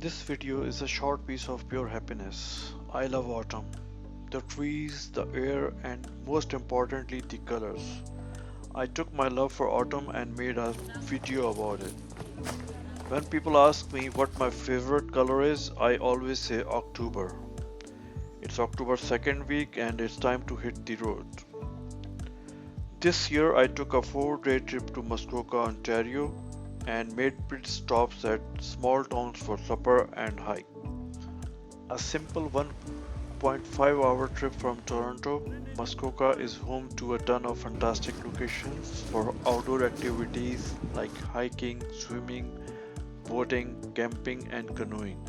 This video is a short piece of pure happiness. I love autumn. The trees, the air, and most importantly, the colors. I took my love for autumn and made a video about it. When people ask me what my favorite color is, I always say October. It's October second week and it's time to hit the road. This year I took a 4-day trip to Muskoka, Ontario and made pit stops at small towns for supper and hike. A simple 1.5-hour trip from Toronto, Muskoka is home to a ton of fantastic locations for outdoor activities like hiking, swimming, boating, camping, and canoeing.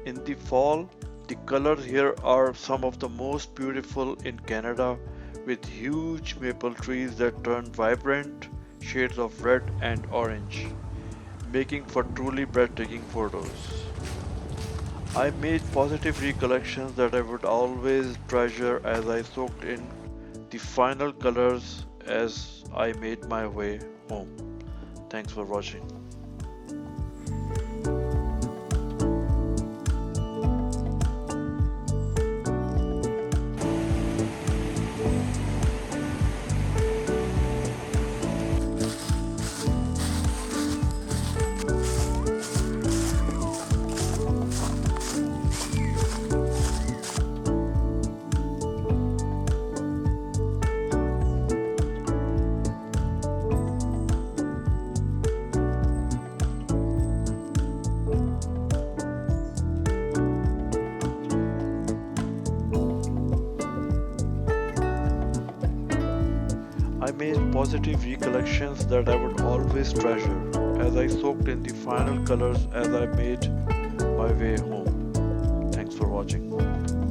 In the fall, the colors here are some of the most beautiful in Canada, with huge maple trees that turn vibrant shades of red and orange, making for truly breathtaking photos. I made positive recollections that I would always treasure as I soaked in the final colors as I made my way home. Thanks for watching. I made positive recollections that I would always treasure as I soaked in the final colors as I made my way home. Thanks for watching.